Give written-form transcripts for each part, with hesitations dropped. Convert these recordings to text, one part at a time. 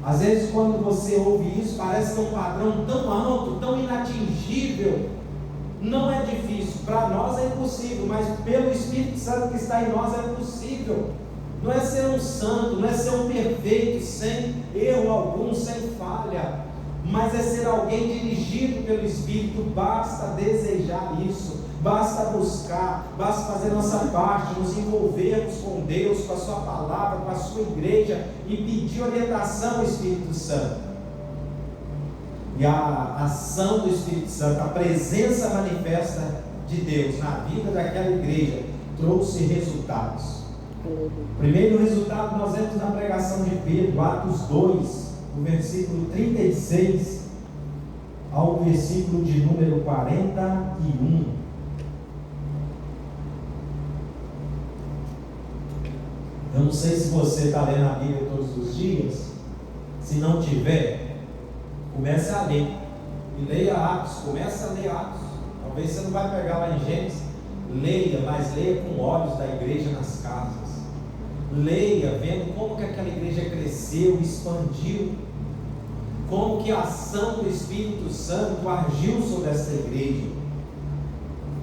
Às vezes quando você ouve isso, parece que é um padrão tão alto, tão inatingível. Não é difícil, para nós é impossível, mas pelo Espírito Santo que está em nós é possível. Não é ser um santo, não é ser um perfeito, sem erro algum, sem falha, mas é ser alguém dirigido pelo Espírito. Basta desejar isso, basta buscar, basta fazer nossa parte, nos envolvermos com Deus, com a sua palavra, com a sua igreja e pedir orientação ao Espírito Santo. E a ação do Espírito Santo, a presença manifesta de Deus na vida daquela igreja trouxe resultados. O primeiro resultado nós vemos na pregação de Pedro, Atos 2, do versículo 36 ao versículo de número 41. Eu não sei se você está lendo a Bíblia todos os dias. Se não tiver, comece a ler. E leia Atos, comece a ler Atos. Talvez você não vai pegar lá em Gênesis. Leia, mas leia com olhos da igreja nas casas. Leia, vendo como que aquela igreja cresceu, expandiu, como que a ação do Espírito Santo agiu sobre essa igreja.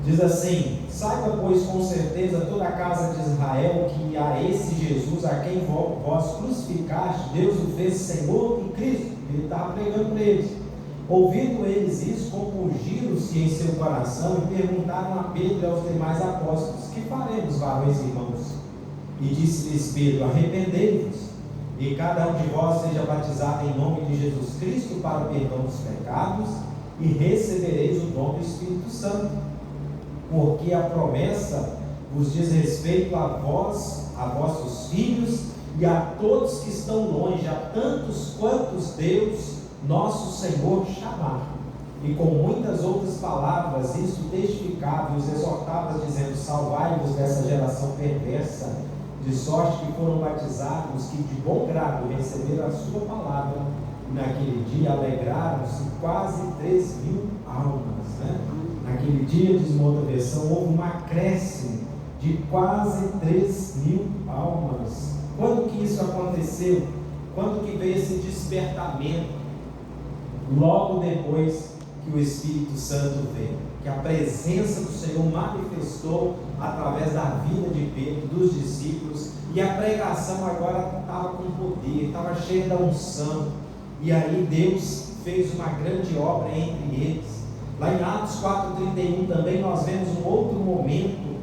Diz assim: saiba, pois, com certeza toda a casa de Israel, que a esse Jesus, a quem vós crucificaste, Deus o fez Senhor e Cristo. Ele estava pregando para eles. Ouvindo eles isso, compungiram-se em seu coração e perguntaram a Pedro e aos demais apóstolos: que faremos, varões e irmãos? E disse-lhes Pedro: arrependei-vos, e cada um de vós seja batizado em nome de Jesus Cristo para o perdão dos pecados, e recebereis o dom do Espírito Santo, porque a promessa vos diz respeito a vós, a vossos filhos e a todos que estão longe, a tantos quantos Deus nosso Senhor chamar. E com muitas outras palavras isto testificava e os exortava, dizendo: salvai-vos dessa geração perversa, de sorte que foram batizados que de bom grado receberam a sua palavra. E naquele dia alegraram-se quase 3.000 almas, né? Naquele dia, diz uma outra versão, houve um acréscimo de quase 3.000 almas. Quando que isso aconteceu? Quando que veio esse despertamento? Logo depois que o Espírito Santo veio, que a presença do Senhor manifestou através da vida de Pedro, dos discípulos, e a pregação agora estava com poder, estava cheia da unção, e aí Deus fez uma grande obra entre eles. Lá em Atos 4,31 também nós vemos um outro momento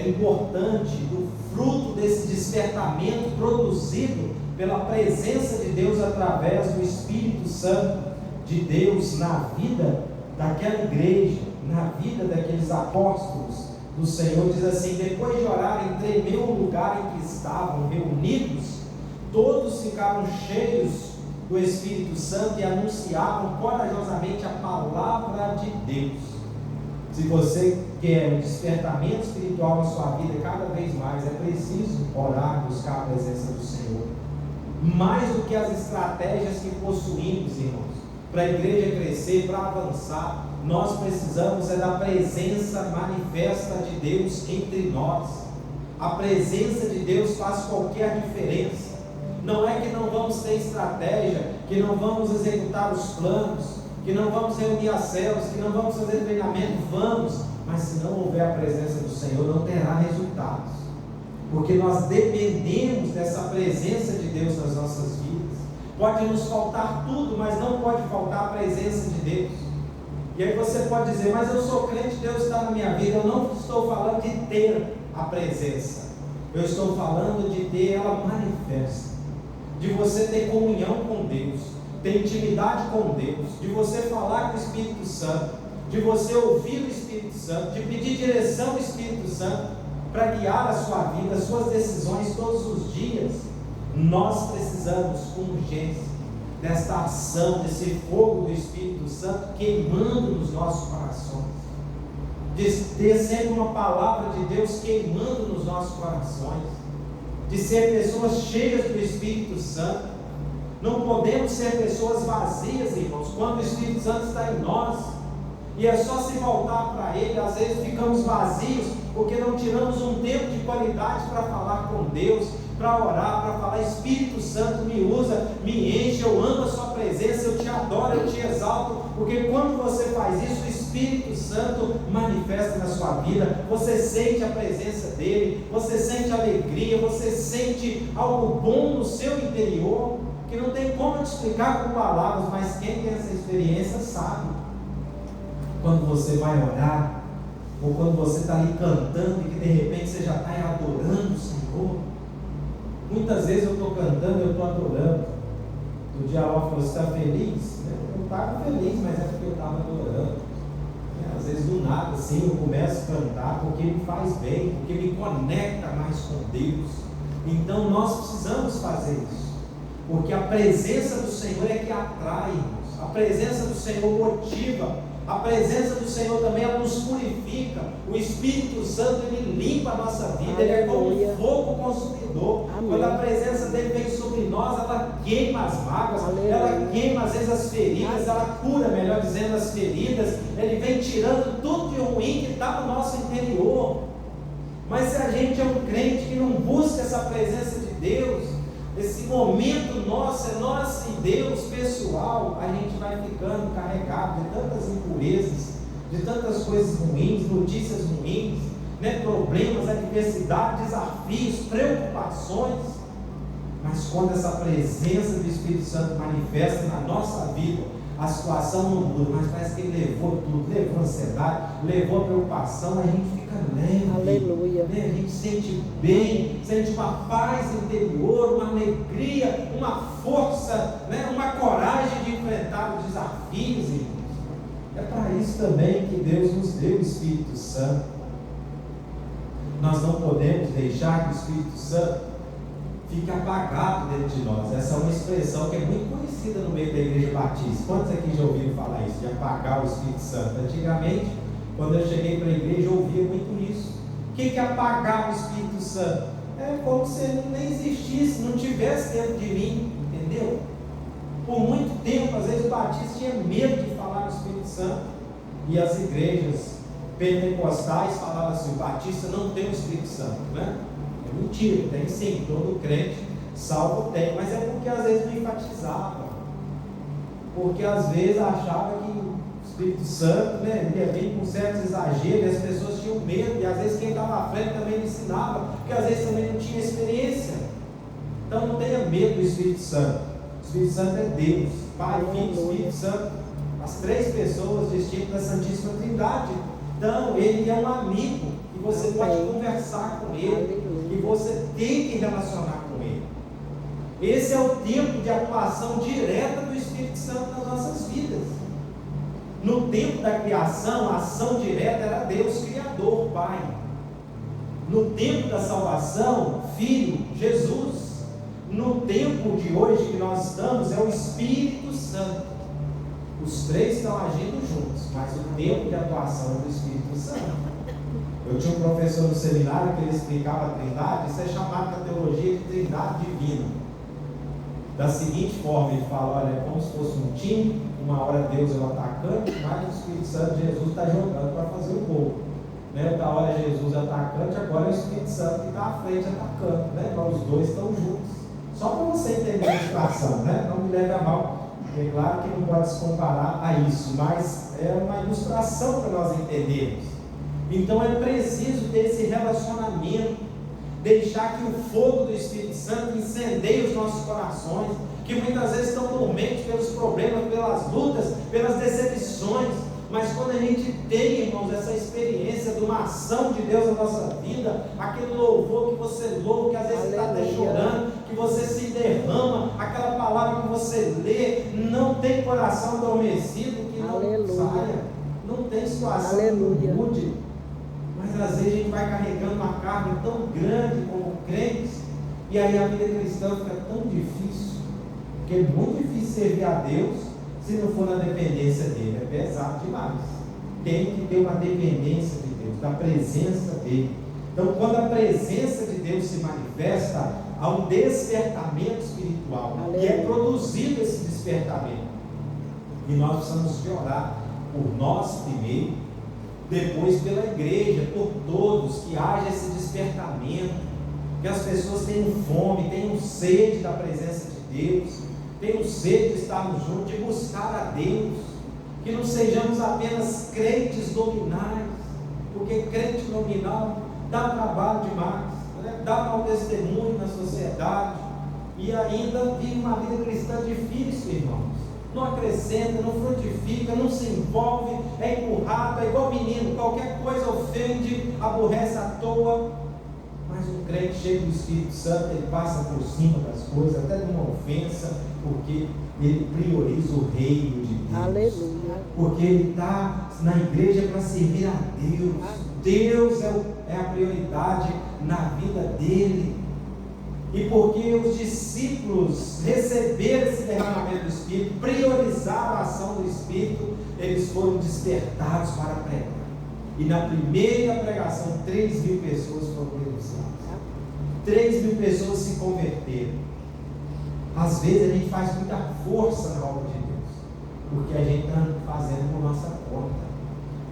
importante do fruto desse despertamento produzido pela presença de Deus através do Espírito Santo de Deus na vida daquela igreja, na vida daqueles apóstolos do Senhor. Diz assim: depois de orarem, tremeu o lugar em que estavam reunidos, todos ficaram cheios do Espírito Santo e anunciavam corajosamente a palavra de Deus. Se você quer um despertamento espiritual na sua vida cada vez mais, é preciso orar, buscar a presença do Senhor. Mais do que as estratégias que possuímos, irmãos, para a igreja crescer, para avançar, nós precisamos da presença manifesta de Deus entre nós. A presença de Deus faz qualquer diferença. Não é que não vamos ter estratégia, que não vamos executar os planos, que não vamos reunir as células, que não vamos fazer treinamento, vamos, mas se não houver a presença do Senhor, não terá resultados, porque nós dependemos dessa presença de Deus nas nossas vidas. Pode nos faltar tudo, mas não pode faltar a presença de Deus. E aí você pode dizer: mas eu sou crente, Deus está na minha vida. Eu não estou falando de ter a presença, eu estou falando de ter ela manifesta, de você ter comunhão com Deus, ter intimidade com Deus, de você falar com o Espírito Santo, de você ouvir o Espírito Santo, de pedir direção ao Espírito Santo para guiar a sua vida, as suas decisões todos os dias. Nós precisamos com urgência desta ação, desse fogo do Espírito Santo queimando nos nossos corações, de ter sempre uma palavra de Deus queimando nos nossos corações, de ser pessoas cheias do Espírito Santo. Não podemos ser pessoas vazias, irmãos, quando o Espírito Santo está em nós, e é só se voltar para Ele. Às vezes ficamos vazios porque não tiramos um tempo de qualidade para falar com Deus, para orar, para falar: Espírito Santo, me usa, me enche. Eu Porque quando você faz isso, o Espírito Santo manifesta na sua vida, você sente a presença dele, você sente alegria, você sente algo bom no seu interior, que não tem como te explicar com palavras, mas quem tem essa experiência sabe. Quando você vai orar, ou quando você está ali cantando e que de repente você já está adorando o Senhor. Muitas vezes eu estou cantando, eu estou adorando. O dia lá falou: você está feliz? Eu estava feliz, mas é porque eu estava adorando. Às vezes do nada assim eu começo a cantar porque me faz bem, porque me conecta mais com Deus. Então nós precisamos fazer isso, porque a presença do Senhor é que atrai-nos, a presença do Senhor motiva. A presença do Senhor também, ela nos purifica. O Espírito Santo, ele limpa a nossa vida. Ele é como um fogo consumidor. Amém. Quando a presença dele vem sobre nós, ela queima as mágoas. Aleluia. Ela queima às vezes as feridas. Ela cura, melhor dizendo, as feridas. Ele vem tirando tudo de ruim que está no nosso interior. Mas se a gente é um crente que não busca essa presença de Deus, esse momento nosso, é nosso e Deus pessoal, a gente vai ficando carregado de tantas impurezas, de tantas coisas ruins, notícias ruins, problemas, adversidades, desafios, preocupações. Mas quando essa presença do Espírito Santo manifesta na nossa vida, a situação não muda, mas parece que ele levou tudo, levou a ansiedade, levou a preocupação, a gente fica leve. Aleluia. A gente sente bem, sente uma paz interior, uma alegria, uma força, uma coragem de enfrentar os desafios, irmãos. É para isso também que Deus nos deu o Espírito Santo. Nós não podemos deixar que o Espírito Santo fique apagado dentro de nós. Essa é uma expressão que é muito conhecida no meio da igreja batista. Quantos aqui já ouviram falar isso, de apagar o Espírito Santo? Antigamente, quando eu cheguei para a igreja, eu ouvia muito isso. O que é apagar o Espírito Santo? É como se ele nem existisse, não tivesse dentro de mim, entendeu? Por muito tempo, às vezes o batista tinha medo de falar do Espírito Santo, e as igrejas pentecostais falavam assim: o batista não tem o Espírito Santo, É mentira, tem sim, todo crente salvo tem, mas é porque às vezes não enfatizava, porque às vezes achava que o Espírito Santo ia vir com certos exageros, e as pessoas tinham medo, e às vezes quem estava à frente também não ensinava, porque às vezes também não tinha experiência. Então não tenha medo do Espírito Santo. O Espírito Santo é Deus, Pai, Filho e Espírito Santo, as três pessoas distintas da Santíssima Trindade. Então ele é um amigo, e você pode conversar com ele, e você tem que relacionar com ele. Esse é o tempo de atuação direta do Espírito Santo nas nossas vidas. No tempo da criação, a ação direta era Deus Criador, Pai. No tempo da salvação, Filho, Jesus. No tempo de hoje que nós estamos, é o Espírito Santo. Os três estão agindo juntos, mas o tempo de atuação é do Espírito Santo. Eu tinha um professor no seminário que ele explicava a Trindade. Isso é chamado na teologia de Trindade Divina. Da seguinte forma, ele fala: olha, é como se fosse um time, uma hora Deus é o atacante, mas o Espírito Santo, Jesus, está jogando para fazer o gol. Outra hora Jesus é o atacante, agora é o Espírito Santo que está à frente atacando. Mas os dois estão juntos. Só para você entender a situação, não me leve a mal. É claro que não pode se comparar a isso, mas é uma ilustração para nós entendermos. Então é preciso ter esse relacionamento, deixar que o fogo do Espírito Santo incendeie os nossos corações, que muitas vezes estão dormentes pelos problemas, pelas lutas, pelas decepções. Mas quando a gente tem, irmãos, essa experiência de uma ação de Deus na nossa vida, aquele louvor que você louva, que às vezes está até chorando, que você se derrama, aquela palavra que você lê, não tem coração adormecido que não saia, não tem situação que não mude. Mas às vezes a gente vai carregando uma carga tão grande como crentes, e aí a vida cristã fica tão difícil, porque é muito difícil servir a Deus se não for na dependência dele. É pesado demais. Tem que ter uma dependência de Deus, da presença dele. Então, quando a presença de Deus se manifesta, há um despertamento espiritual. Aleluia. E é produzido esse despertamento. E nós precisamos de orar por nós primeiro, depois pela igreja, por todos, que haja esse despertamento, que as pessoas tenham fome, tenham sede da presença de Deus, tenham sede de estarmos juntos, de buscar a Deus. que não sejamos apenas crentes nominais, porque crente nominal dá trabalho demais, né? Dá mau testemunho na sociedade e ainda vive uma vida cristã difícil, irmãos. Não acrescenta, não frutifica, não se envolve, é empurrado, é igual menino, qualquer coisa ofende, aborrece à toa. Mas um crente cheio do Espírito Santo, ele passa por cima das coisas, até de uma ofensa, porque ele prioriza o reino de Deus. Aleluia. Porque ele está na igreja para servir a Deus. Deus é a prioridade na vida dele. E porque os discípulos receberam esse derramamento do Espírito, priorizaram a ação do Espírito, eles foram despertados para pregar. E na primeira pregação, 3.000 pessoas foram beneficiadas. 3.000 pessoas se converteram. Às vezes a gente faz muita força na obra de Deus, porque a gente está fazendo por nossa conta.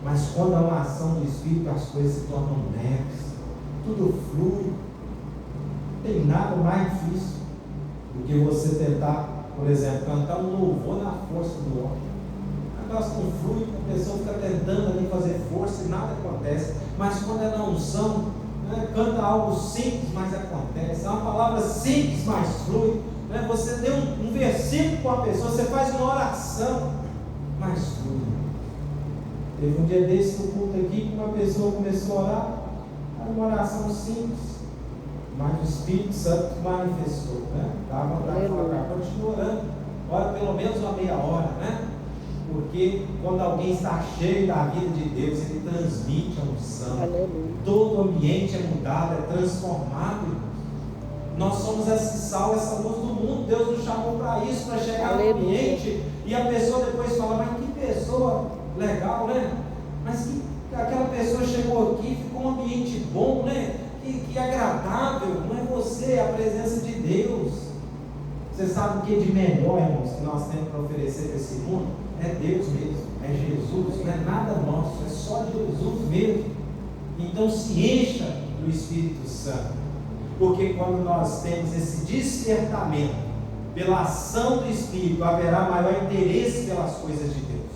Mas quando há uma ação do Espírito, as coisas se tornam leves, tudo flui. Não tem nada mais difícil do que você tentar, por exemplo, cantar um louvor na força do homem. O negócio não flui, a pessoa fica tentando ali fazer força e nada acontece. Mas quando é na unção, né, canta algo simples, mas acontece. É uma palavra simples, mas flui. Né? Você deu um versículo com a pessoa, você faz uma oração, mas flui. Teve um dia desse no culto aqui que uma pessoa começou a orar, era uma oração simples, mas o Espírito Santo manifestou, né? Dá vontade de falar, continua orando, ora pelo menos uma meia hora, né? Porque quando alguém está cheio da vida de Deus, ele transmite a unção. Aleluia. Todo o ambiente é mudado, é transformado, irmãos. Nós somos esse sal, essa luz do mundo. Deus nos chamou para isso, para chegar no ambiente e a pessoa depois fala, mas que pessoa legal, né? Mas que aquela pessoa chegou aqui, ficou um ambiente bom, né? Que agradável. Não é você, é a presença de Deus. Você sabe o que de melhor, irmãos, que nós temos para oferecer para esse mundo? É Deus mesmo, é Jesus, não é nada nosso, é só Jesus mesmo. Então se encha do Espírito Santo, porque quando nós temos esse despertamento pela ação do Espírito, haverá maior interesse pelas coisas de Deus.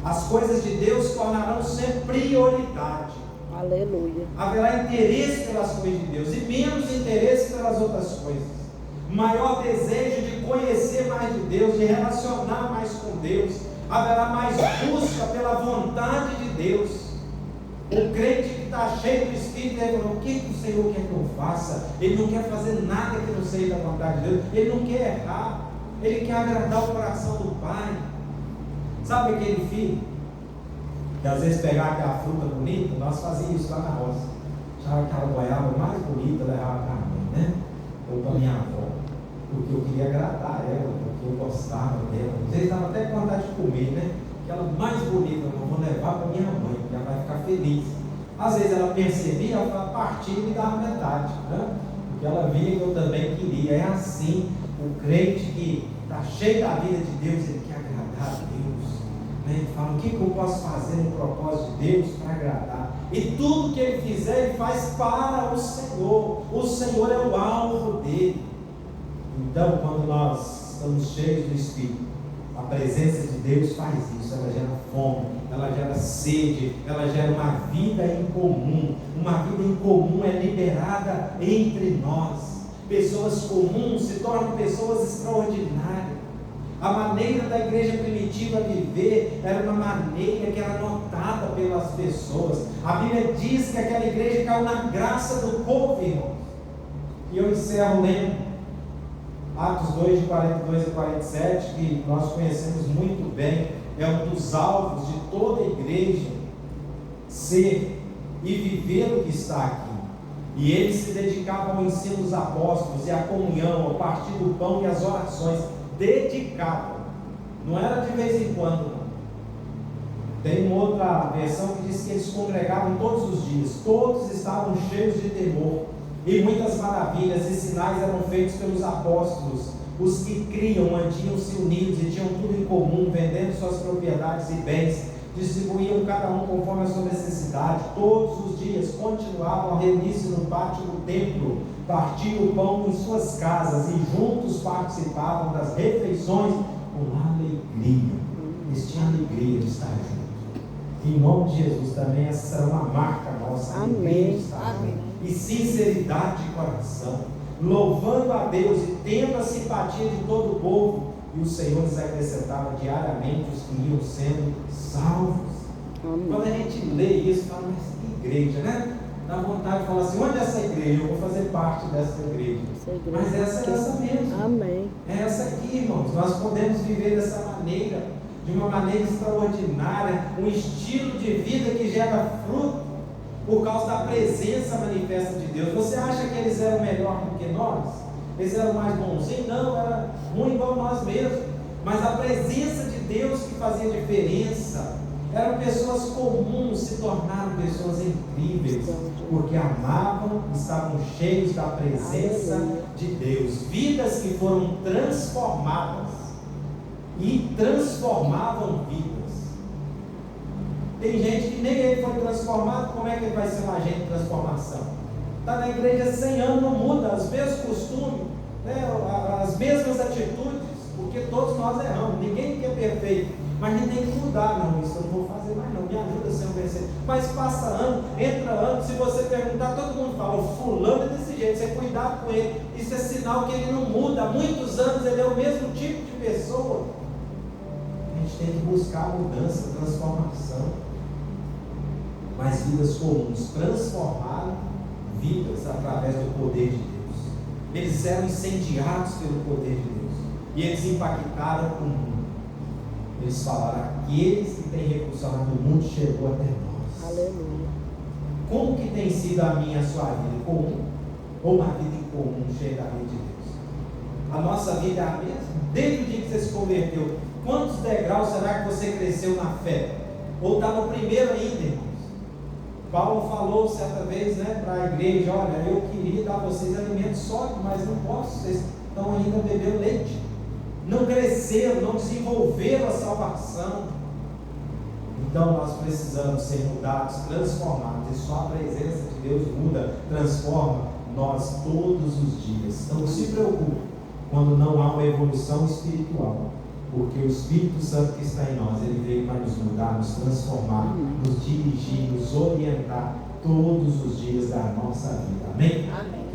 As coisas de Deus tornarão sempre prioridade. Aleluia. Haverá interesse pelas coisas de Deus e menos interesse pelas outras coisas. Maior desejo de conhecer mais de Deus, de relacionar mais com Deus. Haverá mais busca pela vontade de Deus. O crente que está cheio do Espírito, ele fala, o que o Senhor quer que eu faça? Ele não quer fazer nada que não seja da vontade de Deus. Ele não quer errar. Ele quer agradar o coração do Pai. Sabe aquele filho que às vezes pegava aquela fruta bonita? Nós fazíamos isso lá na roça. Achava aquela goiaba mais bonita, levava para a mãe, né? Ou para minha avó. Porque eu queria agradar ela, porque eu gostava dela. Às vezes dava até vontade de comer, né? Aquela mais bonita, eu vou levar para minha mãe, porque ela vai ficar feliz. Às vezes ela percebia, ela partia e me dava metade, né? Porque ela via que eu também queria. É assim, o crente que está cheio da vida de Deus, ele quer agradar a Deus. Né? Ele fala, o que eu posso fazer no propósito de Deus para agradar? E tudo que ele fizer, ele faz para o Senhor. O Senhor é o alvo dele. Então, quando nós estamos cheios do Espírito, a presença de Deus faz isso. Ela gera fome, ela gera sede, ela gera uma vida em comum. Uma vida em comum é liberada entre nós. Pessoas comuns se tornam pessoas extraordinárias. A maneira da igreja primitiva viver era uma maneira que era notada pelas pessoas. A Bíblia diz que aquela igreja caiu na graça do povo, irmãos. E eu encerro lendo Atos 2, de 42 a 47, que nós conhecemos muito bem, é um dos alvos de toda a igreja, ser e viver o que está aqui. E eles se dedicavam ao ensino dos apóstolos e à comunhão, ao partir do pão e às orações. Dedicavam, não era de vez em quando, não. Tem uma outra versão que diz que eles congregavam todos os dias, todos estavam cheios de temor. E muitas maravilhas e sinais eram feitos pelos apóstolos. Os que criam mantinham-se unidos e tinham tudo em comum, vendendo suas propriedades e bens, distribuíam cada um conforme a sua necessidade. Todos os dias continuavam a reunir-se no pátio do templo, partiam o pão em suas casas e juntos participavam das refeições com alegria. eles tinham alegria de estar juntos. Em nome de Jesus também, essa será uma marca nossa. Amém. Amém. E sinceridade de coração, louvando a Deus e tendo a simpatia de todo o povo. E o Senhor lhes acrescentava diariamente os que iam sendo salvos. Amém. Quando a gente lê isso, fala, mas que igreja, né? Dá vontade de falar assim, onde é essa igreja? Eu vou fazer parte dessa igreja. Mas essa é essa mesmo. Amém. É essa aqui, irmãos. Nós podemos viver dessa maneira, de uma maneira extraordinária, um estilo de vida que gera fruto por causa da presença manifesta de Deus. Você acha que eles eram melhor do que nós? Eles eram mais bonzinhos? Não, era ruim igual nós mesmos. Mas a presença de Deus que fazia diferença. Eram pessoas comuns, se tornaram pessoas incríveis, porque amavam, estavam cheios da presença de Deus. Vidas que foram transformadas e transformavam vidas. Tem gente que nem ele foi transformado, como é que ele vai ser um agente de transformação? Está na igreja 100 anos, não muda, os mesmos costumes, né, as mesmas atitudes, porque todos nós erramos, ninguém é perfeito. Mas a gente tem que mudar, não, isso eu não vou fazer mais não, me ajuda, Senhor, a vencer. Mas passa ano, entra ano, se você perguntar, todo mundo fala, o fulano é desse jeito, você cuidado com ele, isso é sinal que ele não muda, há muitos anos ele é o mesmo tipo de pessoa. A gente tem que buscar mudança, transformação. Mas vidas comuns transformaram vidas através do poder de Deus. Eles eram incendiados pelo poder de Deus, e eles impactaram o mundo. Eles falaram, aqueles que têm recursionado o mundo chegou até nós. Aleluia. Como que tem sido a minha e a sua vida? Comum? Ou uma vida incomum, cheia da lei de Deus? A nossa vida é a mesma? Desde o dia que você se converteu, quantos degraus será que você cresceu na fé? Ou está no primeiro ainda, irmãos? Paulo falou certa vez, né, para a igreja, olha, eu queria dar a vocês alimento sólido, mas não posso, vocês estão ainda bebendo leite. Não cresceram, não desenvolveram a salvação. Então nós precisamos ser mudados, transformados, e só a presença de Deus muda, transforma nós todos os dias. Então não se preocupe quando não há uma evolução espiritual, porque o Espírito Santo que está em nós, ele veio para nos mudar, nos transformar, nos dirigir, nos orientar todos os dias da nossa vida. Amém? Amém.